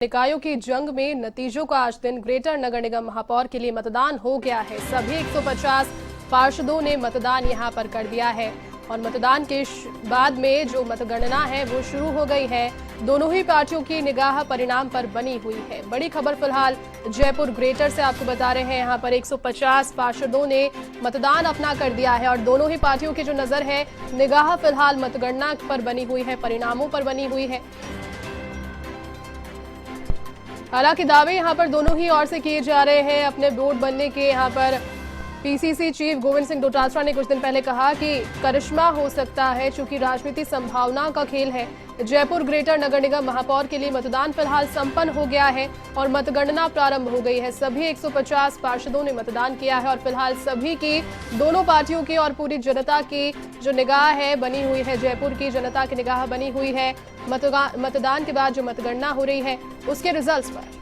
निकायों की जंग में नतीजों का आज दिन ग्रेटर नगर निगम महापौर के लिए मतदान हो गया है। सभी 150 पार्षदों ने मतदान यहां पर कर दिया है और मतदान के बाद में जो मतगणना है वो शुरू हो गई है। दोनों ही पार्टियों की निगाह परिणाम पर बनी हुई है। बड़ी खबर फिलहाल जयपुर ग्रेटर से आपको बता रहे हैं। यहां पर 150 पार्षदों ने मतदान अपना कर दिया है और दोनों ही पार्टियों की जो नजर है निगाह फिलहाल मतगणना पर बनी हुई है, परिणामों पर बनी हुई है। हालांकि दावे यहां पर दोनों ही ओर से किए जा रहे हैं अपने वोट बनने के। यहां पर पीसीसी चीफ गोविंद सिंह डोटासरा ने कुछ दिन पहले कहा कि करिश्मा हो सकता है, चूंकि राजनीति संभावनाओं का खेल है। जयपुर ग्रेटर नगर निगम महापौर के लिए मतदान फिलहाल संपन्न हो गया है और मतगणना प्रारंभ हो गई है। सभी 150 पार्षदों ने मतदान किया है और फिलहाल सभी की, दोनों पार्टियों की और पूरी जनता की जो निगाह है बनी हुई है, जयपुर की जनता की निगाह बनी हुई है मतदान के बाद जो मतगणना हो रही है उसके रिजल्ट्स पर।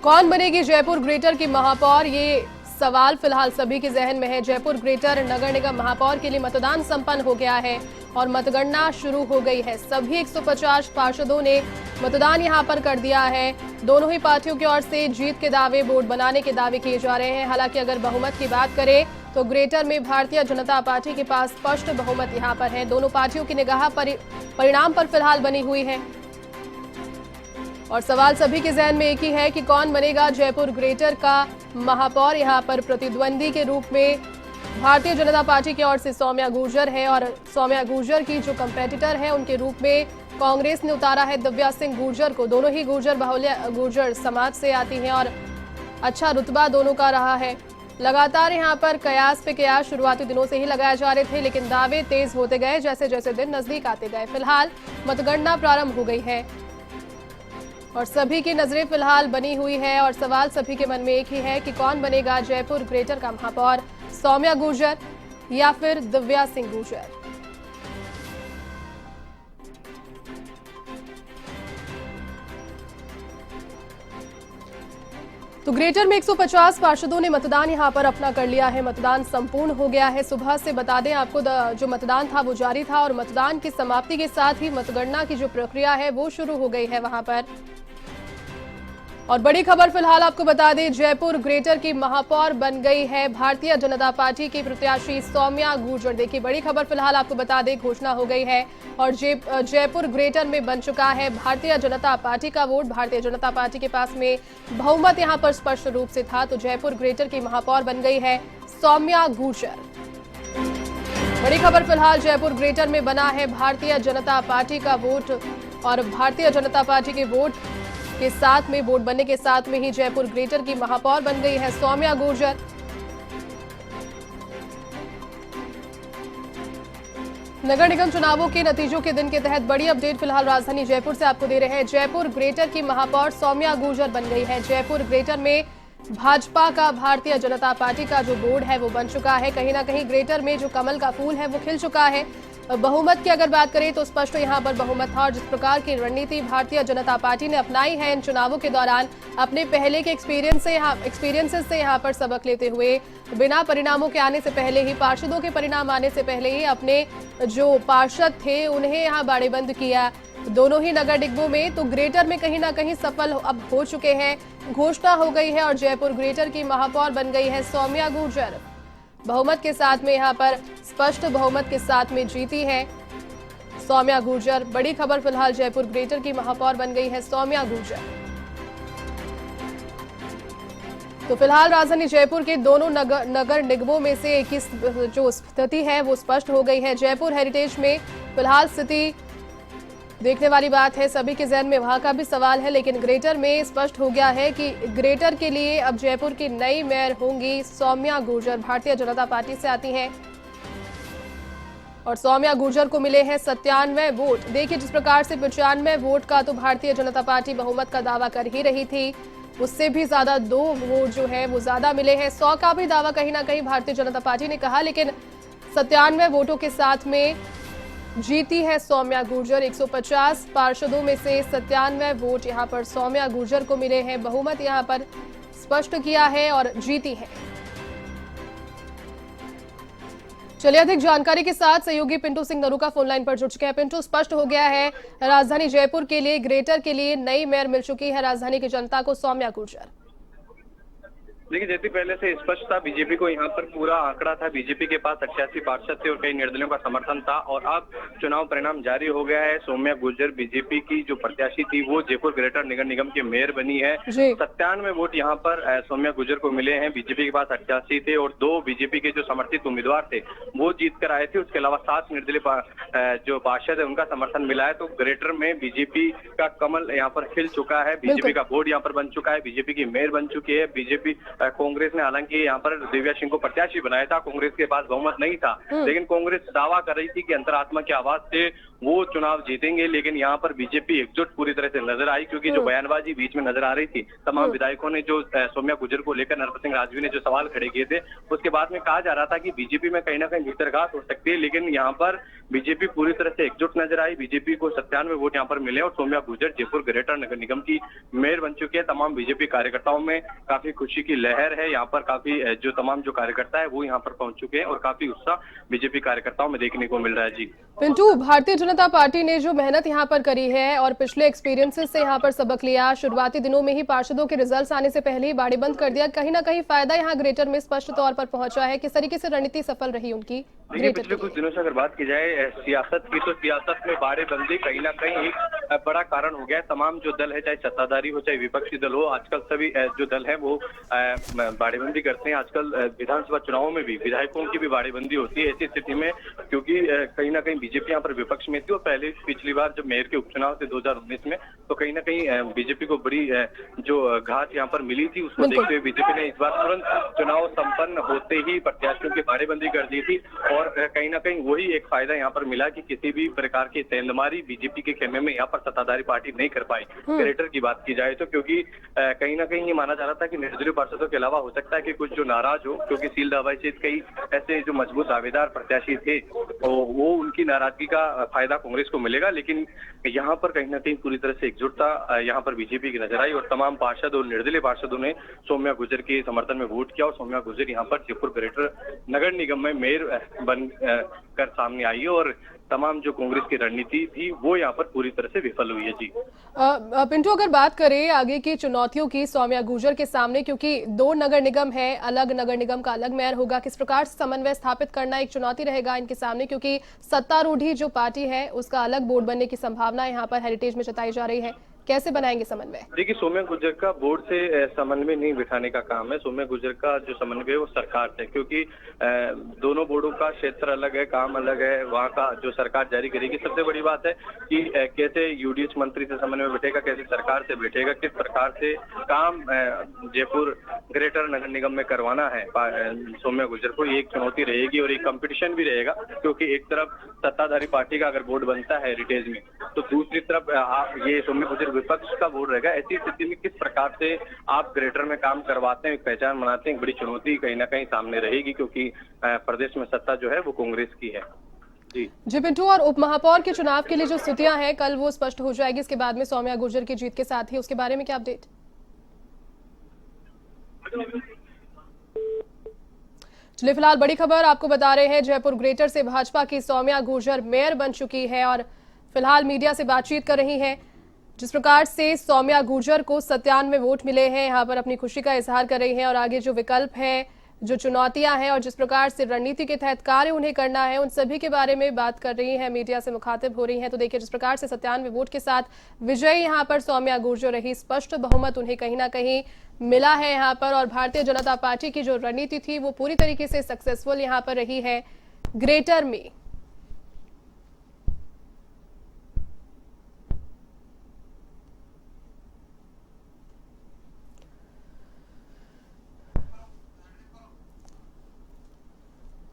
कौन बनेगी जयपुर ग्रेटर की महापौर, ये सवाल फिलहाल सभी के जहन में है। जयपुर ग्रेटर नगर निगम महापौर के लिए मतदान संपन्न हो गया है और मतगणना शुरू हो गई है। सभी 150 पार्षदों ने मतदान यहां पर कर दिया है। दोनों ही पार्टियों की ओर से जीत के दावे, वोट बनाने के दावे किए जा रहे हैं। हालांकि अगर बहुमत की बात करें तो ग्रेटर में भारतीय जनता पार्टी के पास स्पष्ट बहुमत यहां पर है। दोनों पार्टियों की निगाह परिणाम पर फिलहाल बनी हुई है और सवाल सभी के जहन में एक ही है कि कौन बनेगा जयपुर ग्रेटर का महापौर। यहां पर प्रतिद्वंदी के रूप में भारतीय जनता पार्टी की ओर से सौम्या गुर्जर है और सौम्या गुर्जर की जो कंपेटिटर है उनके रूप में कांग्रेस ने उतारा है दिव्या सिंह गुर्जर को। दोनों ही गुर्जर बाहुल्य गुर्जर समाज से आती हैं और अच्छा रुतबा दोनों का रहा है। लगातार यहां पर कयास पे कयास शुरुआती दिनों से ही लगाए जा रहे थे, लेकिन दावे तेज होते गए जैसे जैसे दिन नजदीक आते गए। फिलहाल मतगणना प्रारंभ हो गई है और सभी की नजरें फिलहाल बनी हुई है और सवाल सभी के मन में एक ही है कि कौन बनेगा जयपुर ग्रेटर का महापौर, सौम्या गुर्जर या फिर दिव्या सिंह गुर्जर। तो ग्रेटर में 150 पार्षदों ने मतदान यहां पर अपना कर लिया है। मतदान संपूर्ण हो गया है। सुबह से बता दें आपको जो मतदान था वो जारी था और मतदान की समाप्ति के साथ ही मतगणना की जो प्रक्रिया है वो शुरू हो गई है वहां पर। और बड़ी खबर फिलहाल आपको बता दें, जयपुर ग्रेटर की महापौर बन गई है भारतीय जनता पार्टी की प्रत्याशी सौम्या गुर्जर। देखिए बड़ी खबर फिलहाल आपको बता दें, घोषणा हो गई है और जयपुर ग्रेटर में बन चुका है भारतीय जनता पार्टी का वोट। भारतीय जनता पार्टी के पास में बहुमत यहां पर स्पष्ट रूप से था, तो जयपुर ग्रेटर की महापौर बन गई है सौम्या गुर्जर। बड़ी खबर फिलहाल जयपुर ग्रेटर में बना है भारतीय जनता पार्टी का वोट और भारतीय जनता पार्टी के वोट के साथ में, वोट बनने के साथ में ही जयपुर ग्रेटर की महापौर बन गई है सौम्या गुर्जर। नगर निगम चुनावों के नतीजों के दिन के तहत बड़ी अपडेट फिलहाल राजधानी जयपुर से आपको दे रहे हैं। जयपुर ग्रेटर की महापौर सौम्या गुर्जर बन गई है। जयपुर ग्रेटर में भाजपा का, भारतीय जनता पार्टी का जो बोर्ड है वो बन चुका है। कहीं ना कहीं ग्रेटर में जो कमल का फूल है वो खिल चुका है। बहुमत की अगर बात करें तो स्पष्ट यहां पर बहुमत था और जिस प्रकार की रणनीति भारतीय जनता पार्टी ने अपनाई है इन चुनावों के दौरान, अपने पहले के एक्सपीरियंसेस से यहां पर सबक लेते हुए, बिना परिणामों के आने से पहले ही, पार्षदों के परिणाम आने से पहले ही अपने जो पार्षद थे उन्हें यहां बाड़ेबंद किया दोनों ही नगर निगमों में। तो ग्रेटर में कहीं ना कहीं सफल अब हो चुके हैं। घोषणा हो गई है और जयपुर ग्रेटर की महापौर बन गई है सौम्या गुर्जर। बहुमत के साथ में यहां पर स्पष्ट बहुमत के साथ में जीती है सौम्या गुर्जर। बड़ी खबर फिलहाल जयपुर ग्रेटर की महापौर बन गई है सौम्या गुर्जर। तो फिलहाल राजधानी जयपुर के दोनों नगर निगमों में से एक जो स्थिति है वो स्पष्ट हो गई है। जयपुर हेरिटेज में फिलहाल स्थिति देखने वाली बात है, सभी के जहन में वहां का भी सवाल है, लेकिन ग्रेटर में स्पष्ट हो गया है कि ग्रेटर के लिए अब जयपुर की नई मेयर होंगी सौम्या गुर्जर। भारतीय जनता पार्टी से आती हैं और सौम्या गुर्जर को मिले हैं 97 वोट। देखिए जिस प्रकार से 95 वोट का तो भारतीय जनता पार्टी बहुमत का दावा कर ही रही थी, उससे भी ज्यादा 2 वोट जो है वो ज्यादा मिले हैं। 100 का भी दावा कहीं ना कहीं भारतीय जनता पार्टी ने कहा, लेकिन 97 वोटों के साथ में जीती है सौम्या गुर्जर। 150 पार्षदों में से 97 वोट यहां पर सौम्या गुर्जर को मिले हैं। बहुमत यहां पर स्पष्ट किया है और जीती है। चलिए अधिक जानकारी के साथ सहयोगी पिंटू सिंह नरूका फोन लाइन पर जुड़ चुके हैं। पिंटू, स्पष्ट हो गया है राजधानी जयपुर के लिए, ग्रेटर के लिए नई मेयर मिल चुकी है राजधानी की जनता को, सौम्या गुर्जर। देखिए, जैसे पहले से स्पष्ट था, बीजेपी को यहाँ पर पूरा आंकड़ा था, बीजेपी के पास 88 पार्षद थे और कई निर्दलियों का समर्थन था। और अब चुनाव परिणाम जारी हो गया है। सौम्या गुर्जर बीजेपी की जो प्रत्याशी थी वो जयपुर ग्रेटर नगर निगम की मेयर बनी है। 97 वोट यहाँ पर सौम्या गुर्जर को मिले हैं। बीजेपी के पास 88 थे और 2 बीजेपी के जो समर्थित उम्मीदवार थे वो जीत कर आए थे। उसके अलावा 7 निर्दलीय जो पार्षद है उनका समर्थन मिला है। तो ग्रेटर में बीजेपी का कमल यहाँ पर खिल चुका है, बीजेपी का बोर्ड यहाँ पर बन चुका है, बीजेपी की मेयर बन चुकी है। बीजेपी कांग्रेस ने हालांकि यहाँ पर दिव्या सिंह को प्रत्याशी बनाया था, कांग्रेस के पास बहुमत नहीं था, लेकिन कांग्रेस दावा कर रही थी कि अंतरात्मा की आवाज से वो चुनाव जीतेंगे। लेकिन यहाँ पर बीजेपी एकजुट पूरी तरह से नजर आई, क्योंकि जो बयानबाजी बीच में नजर आ रही थी तमाम विधायकों ने, जो सौम्या गुर्जर को लेकर नरपत सिंह राजवी ने जो सवाल खड़े किए थे, उसके बाद में कहा जा रहा था कि बीजेपी में कहीं ना कहीं भीतरघात हो सकती है। लेकिन यहाँ पर बीजेपी पूरी तरह से एकजुट नजर आई। बीजेपी को 97 वोट यहाँ पर मिले और सौम्या गुर्जर जयपुर ग्रेटर नगर निगम की मेयर बन चुकी है। तमाम बीजेपी कार्यकर्ताओं में काफी खुशी की लहर है। यहाँ पर काफी जो तमाम जो कार्यकर्ता है वो यहाँ पर पहुंच चुके हैं और काफी उत्साह बीजेपी कार्यकर्ताओं में देखने को मिल रहा है। जी पिंटू, भारतीय जनता पार्टी ने जो मेहनत यहाँ पर करी है और पिछले एक्सपीरियंसेस से यहाँ पर सबक लिया, शुरुआती दिनों में ही पार्षदों के रिजल्ट्स आने से पहले ही बाड़ी बंद कर दिया, कहीं ना कहीं फायदा यहाँ ग्रेटर में स्पष्ट तौर पर पहुंचा है। किस तरीके से रणनीति सफल रही उनकी? पिछले कुछ दिनों से अगर बात की जाए सियासत की, तो सियासत में बाड़ेबंदी कहीं ना कहीं एक बड़ा कारण हो गया है। तमाम जो दल है, चाहे सत्ताधारी हो चाहे विपक्षी दल हो, आजकल सभी जो दल है वो बाड़ेबंदी करते हैं। आजकल विधानसभा चुनावों में भी विधायकों की भी बाड़ेबंदी होती है। ऐसी स्थिति में क्योंकि कहीं ना कहीं बीजेपी यहाँ पर विपक्ष में थी और पहले पिछली बार जब मेयर के उपचुनाव थे 2019 में, तो कहीं ना कहीं बीजेपी को बड़ी जो घात यहाँ पर मिली थी, उसको देखते हुए बीजेपी ने इस बार तुरंत चुनाव संपन्न होते ही प्रत्याशियों की बाड़ेबंदी कर दी थी। और कहीं ना कहीं वही एक फायदा यहाँ पर मिला कि किसी भी प्रकार की सेंधमारी बीजेपी के खेमे में यहाँ पर सत्ताधारी पार्टी नहीं कर पाई। ग्रेटर की बात की जाए तो क्योंकि कहीं ना कहीं ये माना जा रहा था कि निर्दलीय पार्षदों के अलावा हो सकता है कि कुछ जो नाराज हो, क्योंकि सील दवाई से कई ऐसे जो मजबूत दावेदार प्रत्याशी थे वो उनकी नाराजगी का फायदा कांग्रेस को मिलेगा। लेकिन यहाँ पर कहीं ना कहीं पूरी तरह से एकजुटता यहाँ पर बीजेपी की नजर आई और तमाम पार्षद और निर्दलीय पार्षदों ने सौम्या गुर्जर के समर्थन में वोट किया और सौम्या गुर्जर यहाँ पर जयपुर ग्रेटर नगर निगम में मेयर बन कर सामने आई और तमाम जो कांग्रेस की रणनीति थी वो यहाँ पर पूरी तरह से विफल हुई है। जी पिंटू, अगर बात करें आगे की चुनौतियों की सौम्या गुर्जर के सामने, क्योंकि 2 नगर निगम है, अलग नगर निगम का अलग मेयर होगा, किस प्रकार से समन्वय स्थापित करना एक चुनौती रहेगा इनके सामने, क्योंकि सत्तारूढ़ी जो पार्टी है उसका अलग बोर्ड बनने की संभावना यहाँ पर हेरिटेज में जताई जा रही है, कैसे बनाएंगे समन्वय? देखिए, सौम्या गुर्जर का बोर्ड से समन्वय नहीं बिठाने का काम है। सौम्या गुर्जर का जो समन्वय है वो सरकार से, क्योंकि दोनों बोर्डों का क्षेत्र अलग है, काम अलग है, वहाँ का जो सरकार जारी करेगी। सबसे बड़ी बात है कि कैसे यूडीएच मंत्री से समन्वय बैठेगा, कैसे सरकार से बैठेगा, किस प्रकार से काम जयपुर ग्रेटर नगर निगम में करवाना है सौम्या गुर्जर को, ये एक चुनौती रहेगी और एक कंपटीशन भी रहेगा। क्योंकि एक तरफ सत्ताधारी पार्टी का अगर बोर्ड बनता है हेरिटेज में, तो दूसरी तरफ ये सौम्या गुर्जर विपक्ष का बोर्ड रहेगा। ऐसी स्थिति में किस प्रकार से आप ग्रेटर में काम करवाते हैं, पहचान बनाते हैं, बड़ी चुनौती कहीं ना कहीं सामने रहेगी, क्योंकि प्रदेश में सत्ता जो है वो कांग्रेस की है। जी पिंटू, और उप महापौर के चुनाव के लिए जो स्थितियां हैं कल वो स्पष्ट हो जाएगी इसके बाद में सौम्या गुर्जर की जीत के साथ ही, उसके बारे में क्या अपडेट? चलिए फिलहाल बड़ी खबर आपको बता रहे हैं, जयपुर ग्रेटर से भाजपा की सौम्या गुर्जर मेयर बन चुकी है और फिलहाल मीडिया से बातचीत कर रही हैं। जिस प्रकार से सौम्या गुर्जर को 97 वोट मिले हैं, यहाँ पर अपनी खुशी का इजहार कर रही हैं और आगे जो विकल्प हैं, जो चुनौतियां हैं और जिस प्रकार से रणनीति के तहत कार्य उन्हें करना है, उन सभी के बारे में बात कर रही हैं, मीडिया से मुखातिब हो रही हैं। तो देखिए, जिस प्रकार से 97 वोट के साथ विजयी यहाँ पर सौम्या गुर्जर रही, स्पष्ट बहुमत उन्हें कहीं ना कहीं मिला है यहाँ पर और भारतीय जनता पार्टी की जो रणनीति थी वो पूरी तरीके से सक्सेसफुल यहाँ पर रही है ग्रेटर में।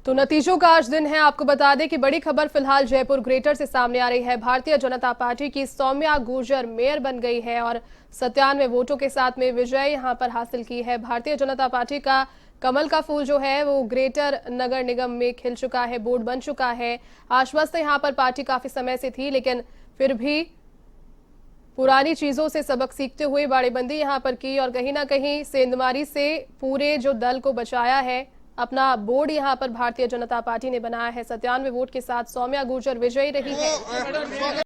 तो नतीजों का आज दिन है। आपको बता दें कि बड़ी खबर फिलहाल जयपुर ग्रेटर से सामने आ रही है। भारतीय जनता पार्टी की सौम्या गुर्जर मेयर बन गई है और 97 वोटों के साथ में विजय यहां पर हासिल की है। भारतीय जनता पार्टी का कमल का फूल जो है वो ग्रेटर नगर निगम में खिल चुका है, बोर्ड बन चुका है। आश्वस्त यहां पर पार्टी काफी समय से थी, लेकिन फिर भी पुरानी चीजों से सबक सीखते हुए बाड़ेबंदी यहां पर की और कहीं ना कहीं सेंधमारी से पूरे जो दल को बचाया है अपना बोर्ड यहां पर भारतीय जनता पार्टी ने बनाया है। 97 वोट के साथ सौम्या गुर्जर विजयी रही है।